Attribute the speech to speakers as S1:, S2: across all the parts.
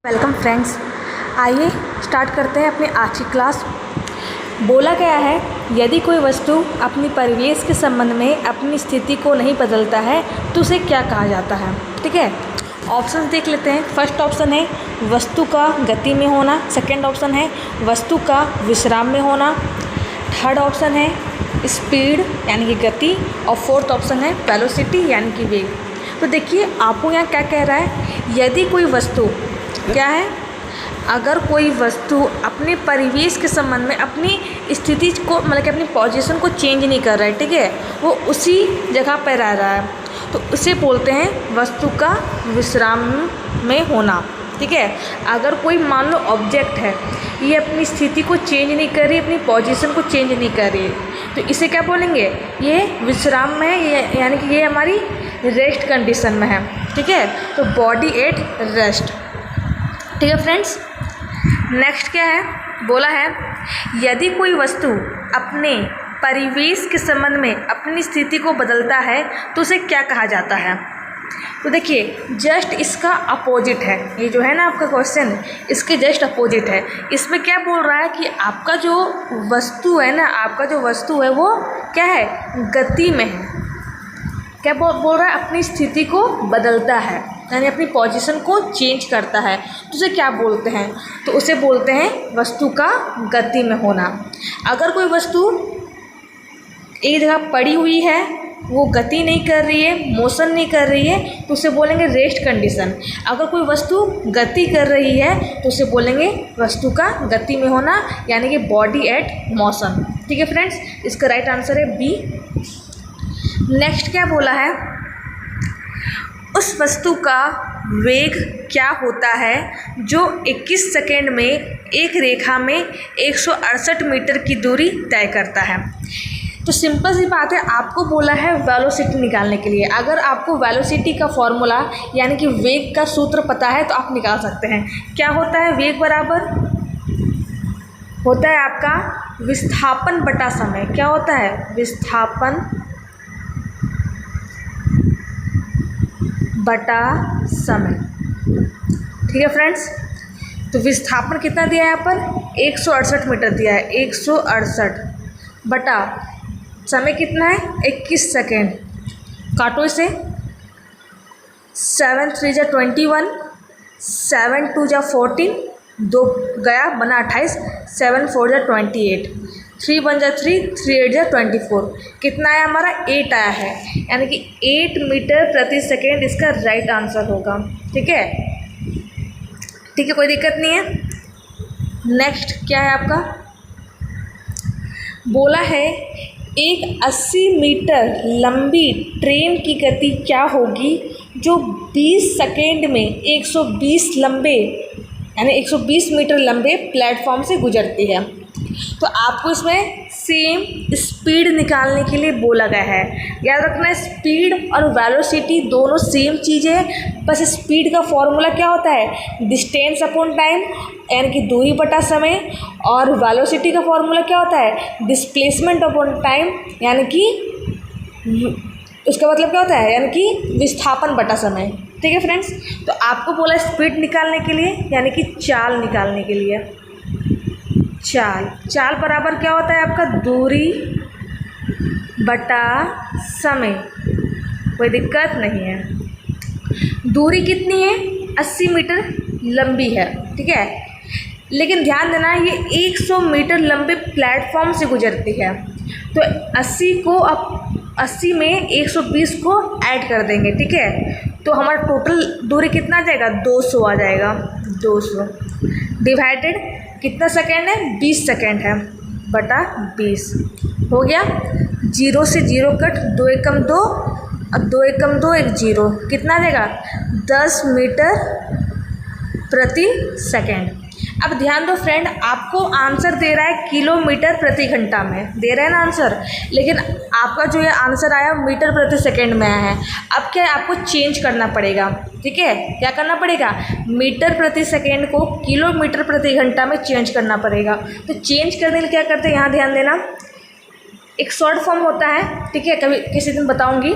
S1: Welcome friends, आइए start करते हैं अपनी आज की क्लास। बोला गया है, यदि कोई वस्तु अपनी परिवेश के संबंध में अपनी स्थिति को नहीं बदलता है तो उसे क्या कहा जाता है। ठीक है, ऑप्शन देख लेते हैं। फर्स्ट ऑप्शन है वस्तु का गति में होना, सेकंड ऑप्शन है वस्तु का विश्राम में होना, थर्ड ऑप्शन है स्पीड यानी कि गति, और फोर्थ ऑप्शन है वेलोसिटी यानी कि वेग। तो देखिए आपको यहाँ क्या कह रहा है, यदि कोई वस्तु क्या है, अगर कोई वस्तु अपने परिवेश के संबंध में अपनी स्थिति को मतलब कि अपनी पोजीशन को चेंज नहीं कर रहा है, ठीक है, वो उसी जगह पर रह रहा है, तो उसे बोलते हैं वस्तु का विश्राम में होना। ठीक है, अगर कोई मान लो ऑब्जेक्ट है, ये अपनी स्थिति को चेंज नहीं कर रही, अपनी पोजीशन को चेंज नहीं कर रही है, तो इसे क्या बोलेंगे, ये विश्राम में है, ये यानी कि ये हमारी रेस्ट कंडीशन में है। ठीक है, तो बॉडी एट रेस्ट। ठीक है फ्रेंड्स, नेक्स्ट क्या है, बोला है यदि कोई वस्तु अपने परिवेश के संबंध में अपनी स्थिति को बदलता है तो उसे क्या कहा जाता है। तो देखिए जस्ट इसका अपोजिट है, ये जो है ना आपका क्वेश्चन, इसके जस्ट अपोजिट है। इसमें क्या बोल रहा है कि आपका जो वस्तु है ना, आपका जो वस्तु है वो क्या है, गति में है। क्या बोल रहा है, अपनी स्थिति को बदलता है यानी अपनी पोजीशन को चेंज करता है, तो उसे क्या बोलते हैं, तो उसे बोलते हैं वस्तु का गति में होना। अगर कोई वस्तु एक जगह पड़ी हुई है, वो गति नहीं कर रही है, मोशन नहीं कर रही है, तो उसे बोलेंगे रेस्ट कंडीशन। अगर कोई वस्तु गति कर रही है तो उसे बोलेंगे वस्तु का गति में होना यानी कि बॉडी एट मोशन। ठीक है फ्रेंड्स, इसका राइट आंसर है बी। नेक्स्ट क्या बोला है, उस वस्तु का वेग क्या होता है जो 21 सेकेंड में एक रेखा में 168 मीटर की दूरी तय करता है। तो सिंपल सी बात है, आपको बोला है वेलोसिटी निकालने के लिए। अगर आपको वेलोसिटी का फॉर्मूला यानी कि वेग का सूत्र पता है तो आप निकाल सकते हैं। क्या होता है, वेग बराबर होता है आपका विस्थापन बटा समय। क्या होता है, विस्थापन बटा समय। ठीक है फ्रेंड्स, तो विस्थापन कितना दिया है यहाँ पर, 168 मीटर दिया है, 168 बटा समय कितना है, 21 सेकेंड। काटो इसे, 7 3 जा 21, 7 2 जा 14, 2 गया बना 28, 7 4 जा 28, 3 1 जा 3, 3 8 जा 24। कितना आया हमारा, 8 आया है, यानी कि 8 मीटर प्रति सेकेंड इसका राइट आंसर होगा। ठीक है, ठीक है, कोई दिक्कत नहीं है। नेक्स्ट क्या है आपका, बोला है एक 80 मीटर लंबी ट्रेन की गति क्या होगी जो 20 सेकेंड में 120 लंबे यानी 120 मीटर लंबे प्लेटफॉर्म से गुजरती है। तो आपको इसमें सेम स्पीड निकालने के लिए बोला गया है। याद रखना है, स्पीड और वेलोसिटी दोनों सेम चीज़ है, बस स्पीड का फॉर्मूला क्या होता है, डिस्टेंस अपॉन टाइम यानी कि दूरी बटा समय, और वेलोसिटी का फॉर्मूला क्या होता है, डिस्प्लेसमेंट अपॉन टाइम यानी कि उसका मतलब क्या होता है, यानी कि विस्थापन बटा समय। ठीक है फ्रेंड्स, तो आपको बोला स्पीड निकालने के लिए यानी कि चाल निकालने के लिए। चाल बराबर क्या होता है आपका, दूरी बटा समय। कोई दिक्कत नहीं है। दूरी कितनी है, 80 मीटर लंबी है। ठीक है, लेकिन ध्यान देना ये 100 मीटर लंबे प्लेटफॉर्म से गुजरती है, तो 80 में 120 को ऐड कर देंगे। ठीक है, तो हमारा टोटल दूरी कितना आ जाएगा, 200 आ जाएगा। 200 डिवाइडेड कितना सेकेंड है, 20 सेकेंड है, बटा 20 हो गया। 0 से 0 कट, 2 एकम 2 और 2 एकम 2 1 0, कितना आ जाएगा, 10 मीटर प्रति सेकेंड। अब ध्यान दो फ्रेंड, आपको आंसर दे रहा है किलोमीटर प्रति घंटा में दे रहा है ना आंसर, लेकिन आपका जो ये आंसर आया मीटर प्रति सेकंड में आया है। अब क्या है, आपको चेंज करना पड़ेगा। ठीक है, क्या करना पड़ेगा, मीटर प्रति सेकंड को किलोमीटर प्रति घंटा में चेंज करना पड़ेगा। तो चेंज करने के लिए क्या करते हैं, यहाँ ध्यान देना, एक शॉर्ट फॉर्म होता है। ठीक है, कभी किसी दिन बताऊँगी।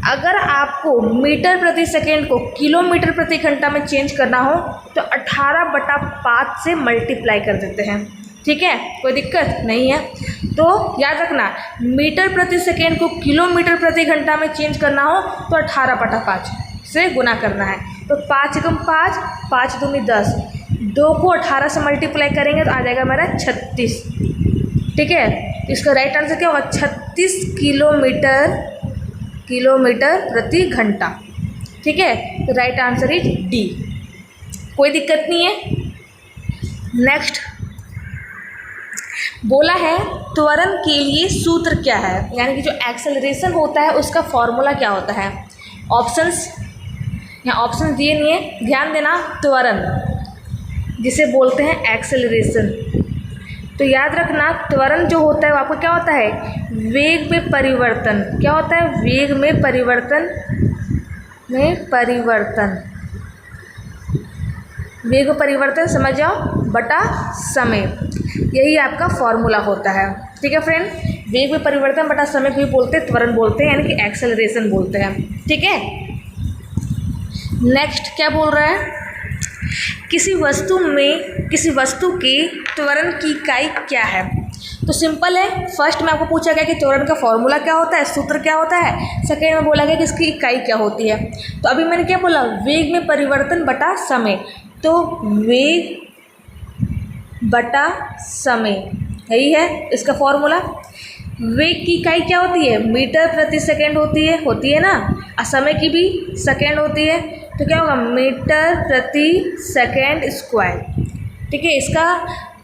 S1: अगर आपको मीटर प्रति सेकेंड को किलोमीटर प्रति घंटा में चेंज करना हो तो 18/5 से मल्टीप्लाई कर देते हैं। ठीक है, कोई दिक्कत नहीं है। तो याद रखना, मीटर प्रति सेकेंड को किलोमीटर प्रति घंटा में चेंज करना हो तो 18/5 से गुना करना है। तो 5 एकम 5, 5 दूनी 10, 2 को 18 से मल्टीप्लाई करेंगे तो आ जाएगा हमारा 36। ठीक है, तो इसका राइट आंसर क्या होगा? 36 किलोमीटर प्रति घंटा। ठीक है, तो राइट आंसर इज डी। कोई दिक्कत नहीं है। नेक्स्ट बोला है त्वरण के लिए सूत्र क्या है, यानी कि जो एक्सेलरेशन होता है उसका फॉर्मूला क्या होता है। ऑप्शंस, यहाँ ऑप्शन दिए नहीं है, ध्यान देना। त्वरण जिसे बोलते हैं एक्सेलरेशन, तो याद रखना त्वरण जो होता है वो आपको क्या होता है? वेग में परिवर्तन। क्या होता है? वेग में परिवर्तन, वेग में परिवर्तन समझ जाओ बटा समय, यही आपका फॉर्मूला होता है। ठीक है फ्रेंड, वेग में परिवर्तन बटा समय को भी बोलते हैं त्वरण बोलते हैं, यानी कि एक्सेलरेशन बोलते हैं। ठीक है, नेक्स्ट क्या बोल रहा है? किसी वस्तु की त्वरण की इकाई क्या है। तो सिंपल है, फर्स्ट में आपको पूछा गया कि त्वरण का फॉर्मूला क्या होता है, सूत्र क्या होता है। सेकेंड में बोला गया कि इसकी इकाई क्या होती है। तो अभी मैंने क्या बोला? वेग में परिवर्तन बटा समय, तो वेग बटा समय यही है इसका फॉर्मूला। वेग की इकाई क्या होती है? मीटर प्रति सेकेंड होती है ना, और समय की भी सेकेंड होती है, तो क्या होगा? मीटर प्रति सेकेंड स्क्वायर। ठीक है, इसका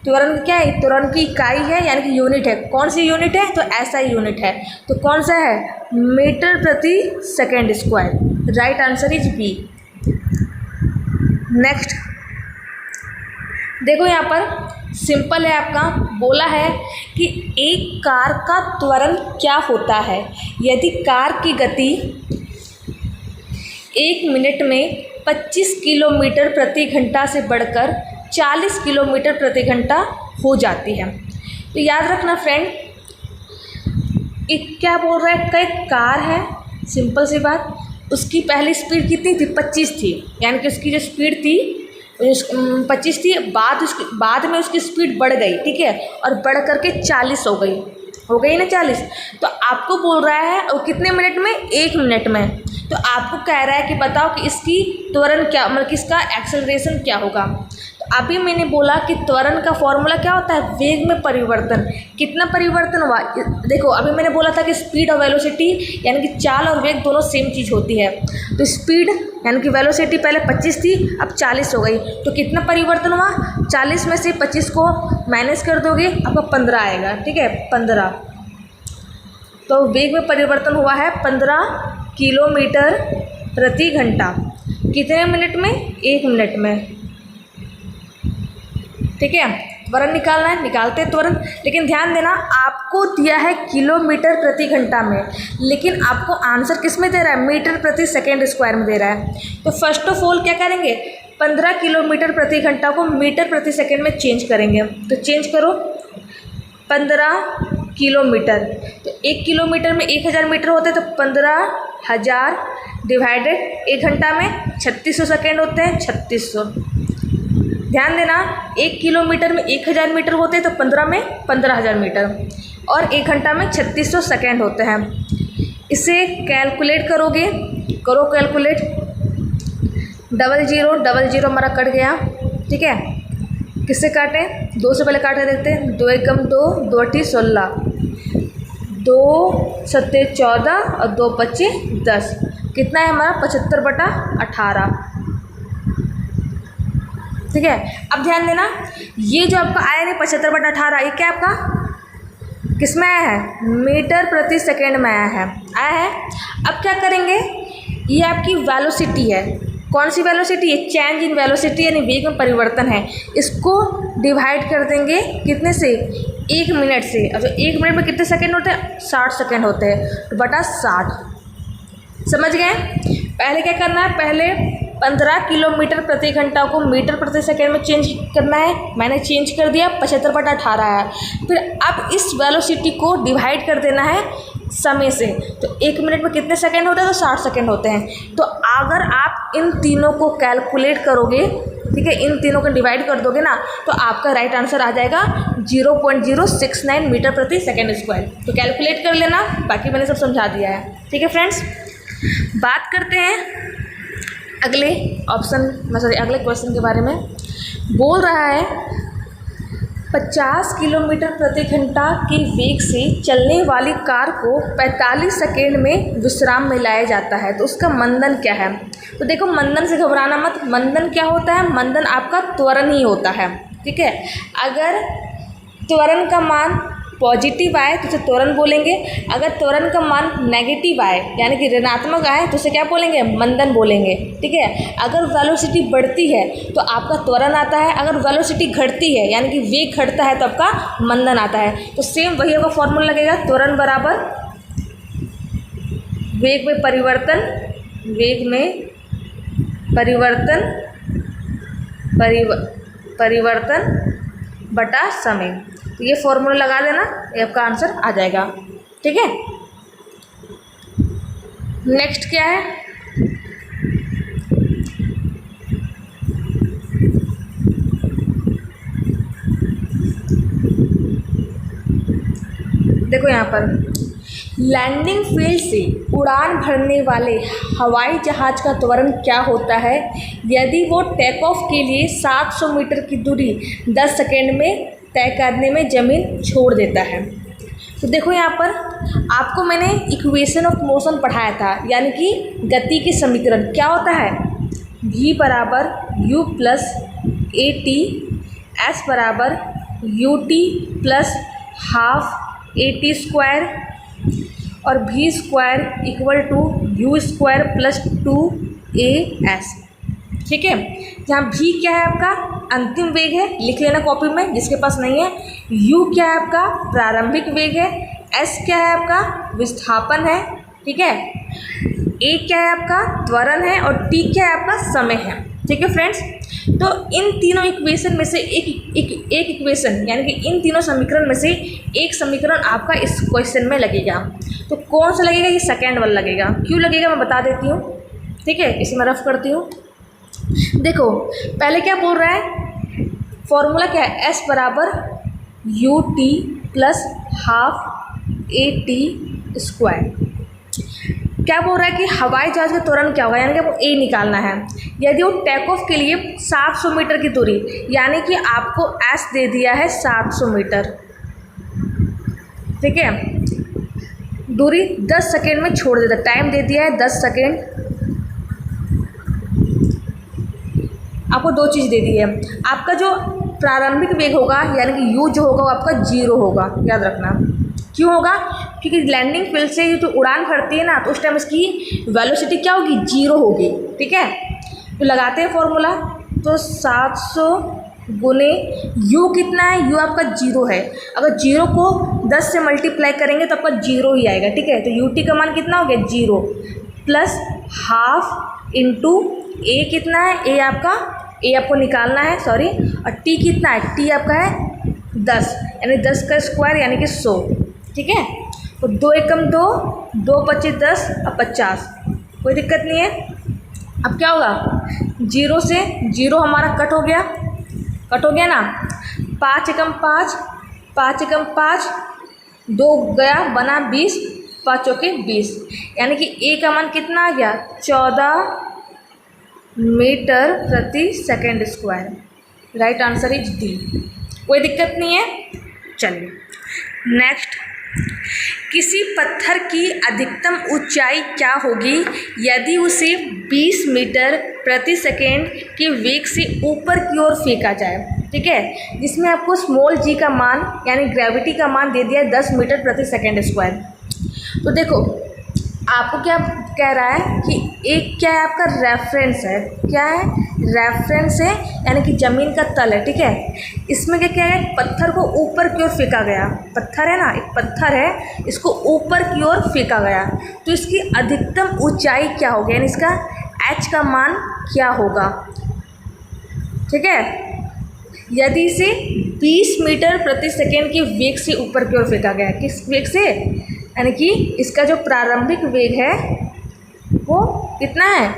S1: त्वरण क्या है? त्वरण की इकाई है, यानी कि यूनिट है। कौन सी यूनिट है? तो ऐसा यूनिट है, तो कौन सा है? मीटर प्रति second square. Right answer is B. Next देखो, यहाँ पर सिंपल है आपका, बोला है कि एक कार का त्वरण क्या होता है यदि कार की गति 1 मिनट में 25 किलोमीटर प्रति घंटा से बढ़कर 40 किलोमीटर प्रति घंटा हो जाती है। तो याद रखना फ्रेंड, एक क्या बोल रहा है? कई कार है, सिंपल सी बात, उसकी पहली स्पीड कितनी थी? 25 थी, यानी कि उसकी जो स्पीड थी 25 थी, बाद में उसकी स्पीड बढ़ गई। ठीक है, और बढ़ करके 40 हो गई ना 40। तो आपको बोल रहा है वो कितने मिनट में? 1 मिनट में। तो आपको कह रहा है कि बताओ कि इसकी त्वरण क्या, मतलब किसका एक्सेलरेशन क्या होगा। तो अभी मैंने बोला कि त्वरण का फॉर्मूला क्या होता है? वेग में परिवर्तन। कितना परिवर्तन हुआ? देखो, अभी मैंने बोला था कि स्पीड और वेलोसिटी, यानी कि चाल और वेग दोनों सेम चीज़ होती है। तो स्पीड यानी कि वेलोसिटी पहले 25 थी, अब 40 हो गई, तो कितना परिवर्तन हुआ? 40 में से 25 को माइनस कर दोगे, आपको 15 आएगा। ठीक है, 15। तो वेग में परिवर्तन हुआ है 15 किलोमीटर प्रति घंटा। कितने मिनट में? 1 मिनट में। ठीक है, त्वरण निकालना है, निकालते हैं त्वरण। लेकिन ध्यान देना, आपको दिया है किलोमीटर प्रति घंटा में, लेकिन आपको आंसर किस में दे रहा है? मीटर प्रति सेकेंड स्क्वायर में दे रहा है। तो फर्स्ट ऑफ ऑल क्या करेंगे? 15 किलोमीटर प्रति घंटा को मीटर प्रति सेकेंड में चेंज करेंगे। तो चेंज करो, 15 किलोमीटर, तो 1 किलोमीटर में 1000 मीटर होते हैं, तो 15,000 डिवाइडेड 1 घंटा में 3600 सेकेंड होते हैं, 3600। ध्यान देना, 1 किलोमीटर में 1000 मीटर होते हैं, तो 15 में 15,000 मीटर, और 1 घंटा में 3600 सेकेंड होते हैं। इसे कैलकुलेट करोगे, करो कैलकुलेट। 00 हमारा कट गया। ठीक है, किससे काटें? 2 से पहले काट के देखते हैं। 2 एकम 2, 2 अठी 16, 2 सत्ते 14 और 2 पच्चे 10। कितना है हमारा? 75/18। ठीक है, अब ध्यान देना, ये जो आपका आया नहीं 75/18, ये क्या आपका किस में आया है? मीटर प्रति सेकेंड में आया है। अब क्या करेंगे? ये आपकी वेलोसिटी है। कौन सी वेलोसिटी? ये चेंज इन वेलोसिटी, यानी वेग में परिवर्तन है। इसको डिवाइड कर देंगे कितने से? 1 मिनट से। अब 1 मिनट में कितने सेकेंड होते हैं? 60 सेकेंड होते हैं, तो बटा 60। समझ गए? पहले क्या करना है? पहले 15 किलोमीटर प्रति घंटा को मीटर प्रति सेकेंड में चेंज करना है। मैंने चेंज कर दिया, 75/18 है। फिर अब इस वेलोसिटी को डिवाइड कर देना है समय से। तो 1 मिनट में कितने सेकंड होते हैं? तो 60 सेकंड होते हैं। तो अगर आप इन तीनों को कैलकुलेट करोगे, ठीक है, इन तीनों को डिवाइड कर दोगे ना, तो आपका राइट आंसर आ जाएगा 0.069 मीटर प्रति सेकेंड स्क्वायर। तो कैलकुलेट कर लेना, बाकी मैंने सब समझा दिया है। ठीक है फ्रेंड्स, बात करते हैं अगले अगले क्वेश्चन के बारे में। बोल रहा है 50 किलोमीटर प्रति घंटा के वेग से चलने वाली कार को 45 सेकेंड में विश्राम में लाया जाता है, तो उसका मंदन क्या है? तो देखो, मंदन से घबराना मत। मंदन क्या होता है? मंदन आपका त्वरण ही होता है। ठीक है, अगर त्वरण का मान पॉजिटिव आए तो उसे त्वरण बोलेंगे, अगर त्वरण का मान नेगेटिव आए यानी कि ऋणात्मक आए तो उसे क्या बोलेंगे? मंदन बोलेंगे। ठीक है, अगर वेलोसिटी बढ़ती है तो आपका त्वरण आता है, अगर वेलोसिटी घटती है यानी कि वेग घटता है तो आपका मंदन आता है। तो सेम वही होगा, फॉर्मूला लगेगा त्वरण बराबर वेग में परिवर्तन बटा समय। तो ये फॉर्मूला लगा देना, ये आपका आंसर आ जाएगा। ठीक है, नेक्स्ट क्या है? देखो यहाँ पर लैंडिंग फील्ड से उड़ान भरने वाले हवाई जहाज का त्वरण क्या होता है यदि वो टेक ऑफ के लिए 700 मीटर की दूरी 10 सेकेंड में तय करने में ज़मीन छोड़ देता है? तो देखो यहाँ पर आपको मैंने इक्वेशन ऑफ मोशन पढ़ाया था, यानी कि गति के समीकरण क्या होता है? v बराबर u plus a t, s बराबर u t plus half a t square और v square equal to u square plus 2as। ठीक है, जहाँ v क्या है? आपका अंतिम वेग है, लिख लेना कॉपी में जिसके पास नहीं है। u क्या है? आपका प्रारंभिक वेग है। s क्या है? आपका विस्थापन है। ठीक है, a क्या है? आपका त्वरण है और t क्या है? आपका समय है। ठीक है फ्रेंड्स, तो इन तीनों इक्वेशन में से एक इक्वेशन यानी कि इन तीनों समीकरण में से एक समीकरण आपका इस क्वेश्चन में लगेगा। तो कौन सा लगेगा? ये सेकेंड वाला लगेगा। क्यों लगेगा मैं बता देती हूँ। ठीक है, इसे मैं रफ करती हूँ। देखो पहले क्या बोल रहा है, फॉर्मूला क्या है? s बराबर u t plus half a t square. क्या बोल रहा है कि हवाई जहाज का त्वरण क्या होगा, यानी कि आपको a निकालना है। यदि वो टेक ऑफ के लिए 700 मीटर की दूरी, यानी कि आपको s दे दिया है 700 मीटर। ठीक है, दूरी 10 सेकेंड में छोड़ देता, टाइम दे दिया है 10 सेकेंड। आपको दो चीज़ दे दी है, आपका जो प्रारंभिक वेग होगा यानी कि u जो होगा वो आपका 0 होगा, याद रखना। क्यों होगा? क्योंकि लैंडिंग फील्ड से जो उड़ान भरती है ना, तो उस टाइम इसकी वेलोसिटी क्या होगी? 0 होगी। ठीक है, तो लगाते हैं फॉर्मूला। तो 700 गुने u कितना है? u आपका 0 है। अगर 0 को 10 से मल्टीप्लाई करेंगे तो आपका 0 ही आएगा। ठीक है, तो ut का मान कितना हो गया? 0 प्लस हाफ इंटू a कितना है? a आपको निकालना है, सॉरी। और t कितना है? t आपका है 10, यानी 10 का स्क्वायर यानी कि 100। ठीक है, तो 2 एकम 2, 2 पच्चीस 10 और 50, कोई दिक्कत नहीं है। अब क्या होगा? 0 से 0 हमारा कट हो गया ना। 5 एकम 5, 5 एकम 5, 2 गया बना 20, 5 चौके 20, यानी कि a का मान कितना आ गया? 14 मीटर प्रति second square. Right answer is D. कोई दिक्कत नहीं है। चलिए नेक्स्ट, किसी पत्थर की अधिकतम ऊंचाई क्या होगी यदि उसे 20 मीटर प्रति सेकेंड के वेग से ऊपर की ओर फेंका जाए? ठीक है, जिसमें आपको स्मॉल जी का मान यानी ग्रेविटी का मान दे दिया है 10 मीटर प्रति सेकेंड स्क्वायर। तो देखो आपको क्या कह रहा है कि एक क्या है? आपका रेफरेंस है। क्या है? रेफरेंस है, यानी कि ज़मीन का तल है। ठीक है, इसमें क्या है? पत्थर को ऊपर की ओर फेंका गया। पत्थर है ना, एक पत्थर है, इसको ऊपर की ओर फेंका गया, तो इसकी अधिकतम ऊंचाई क्या होगी, यानी इसका h का मान क्या होगा? ठीक है, यदि इसे 20 मीटर प्रति सेकेंड के वेग से ऊपर की ओर फेंका गया। किस वेग से? यानी कि इसका जो प्रारंभिक वेग है वो कितना है,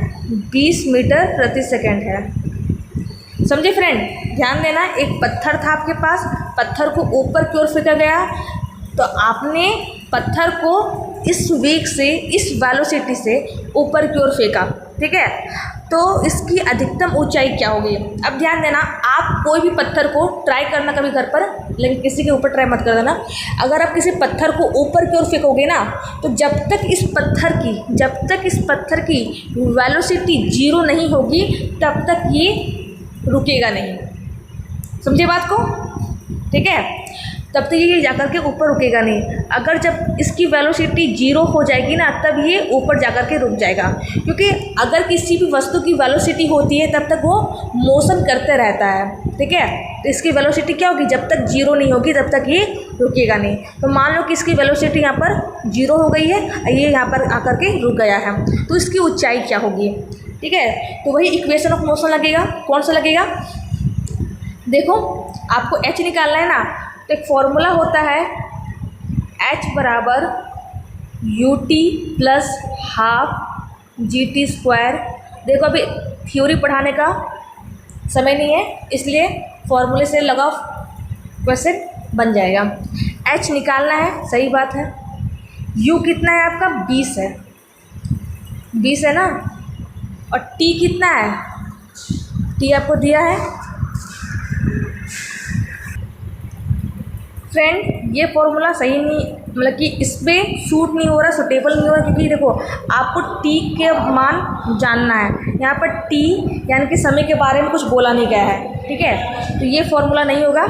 S1: 20 मीटर प्रति सेकंड है। समझे फ्रेंड? ध्यान देना, एक पत्थर था आपके पास, पत्थर को ऊपर की ओर फेंका गया, तो आपने पत्थर को इस वेग से, इस वेलोसिटी से ऊपर की ओर फेंका, ठीक है। तो इसकी अधिकतम ऊंचाई क्या होगी? अब ध्यान देना, आप कोई भी पत्थर को ट्राई करना कभी घर पर, लेकिन किसी के ऊपर ट्राई मत कर देना। अगर आप किसी पत्थर को ऊपर की ओर फेंकोगे ना, तो जब तक इस पत्थर की वेलोसिटी 0 नहीं होगी तब तक ये रुकेगा नहीं। समझे बात को? ठीक है, तब तक ये जाकर के ऊपर रुकेगा नहीं। अगर जब इसकी वेलोसिटी 0 हो जाएगी ना, तब ये ऊपर जाकर के रुक जाएगा। क्योंकि अगर किसी भी वस्तु की वेलोसिटी होती है तब तक वो मोशन करते रहता है, ठीक है। तो इसकी वेलोसिटी क्या होगी, जब तक 0 नहीं होगी तब तक ये रुकेगा नहीं। तो मान लो कि इसकी वेलोसिटी यहाँ पर 0 हो गई है, ये यहाँ पर आकर के रुक गया है, तो इसकी ऊंचाई क्या होगी? ठीक है, तो वही इक्वेशन ऑफ मोशन लगेगा। कौन सा लगेगा? देखो, आपको h निकालना है ना, तो एक फॉर्मूला होता है h बराबर ut प्लस हाफ GT²। देखो, अभी थ्योरी पढ़ाने का समय नहीं है, इसलिए फॉर्मूले से लगाओ, क्वेश्चन बन जाएगा। h निकालना है, सही बात है। u कितना है आपका? 20 है, 20 है ना। और t कितना है? t आपको दिया है। फ्रेंड, ये फॉर्मूला सही नहीं, मतलब कि इस पर सूट नहीं हो रहा, सुटेबल नहीं हो रहा, क्योंकि देखो आपको t के मान जानना है। यहाँ पर t यानी कि समय के बारे में कुछ बोला नहीं गया है, ठीक है। तो ये फॉर्मूला नहीं होगा,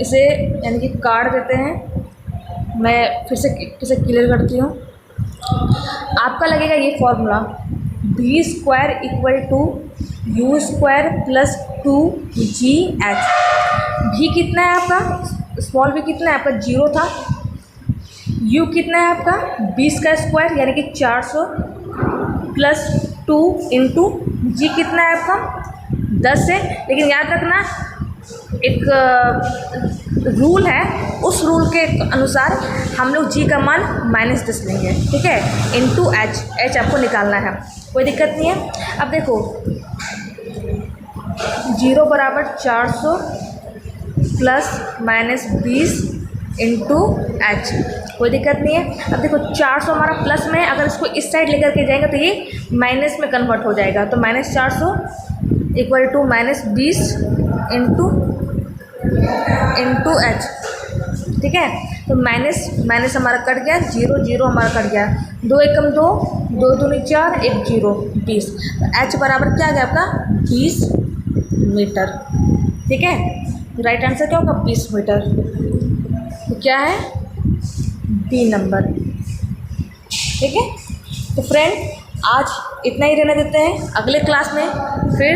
S1: इसे यानी कि काट देते हैं। मैं फिर से क्लियर करती हूँ। आपका लगेगा ये formula v² equal to u² plus 2gh। v कितना है आपका? स्मॉल v कितना है आपका? 0 था। u कितना है आपका? 20 का स्क्वायर यानी कि 400 प्लस 2 इंटू जी कितना है आपका? 10 है। लेकिन याद रखना, एक रूल है, उस रूल के अनुसार हम लोग जी का मान -10 लेंगे, ठीक है। इंटू h आपको निकालना है, कोई दिक्कत नहीं है। अब देखो 0 बराबर 400 प्लस -20 इंटू h, कोई दिक्कत नहीं है। अब देखो 400 हमारा प्लस में है, अगर इसको इस साइड लेकर के जाएंगे तो ये माइनस में कन्वर्ट हो जाएगा। तो -400 इक्वल टू -20 इंटू h, ठीक है। तो माइनस हमारा कट गया, 0 हमारा कट गया, 2 एकम 2, 2 दूनी 4, 1 0 20। तो h बराबर क्या आ गया आपका? 20 मीटर, ठीक है। राइट आंसर क्या होगा? 20 मीटर। तो क्या है? बी नंबर, ठीक है। तो फ्रेंड, आज इतना ही रहने देते हैं। अगले क्लास में फिर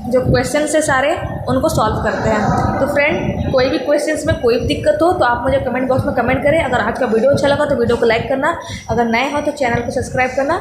S1: जो क्वेश्चन है सारे उनको सॉल्व करते हैं। तो फ्रेंड, कोई भी क्वेश्चंस में कोई भी दिक्कत हो तो आप मुझे कमेंट बॉक्स में कमेंट करें। अगर आज का वीडियो अच्छा लगा तो वीडियो को लाइक करना, अगर नए हो तो चैनल को सब्सक्राइब करना।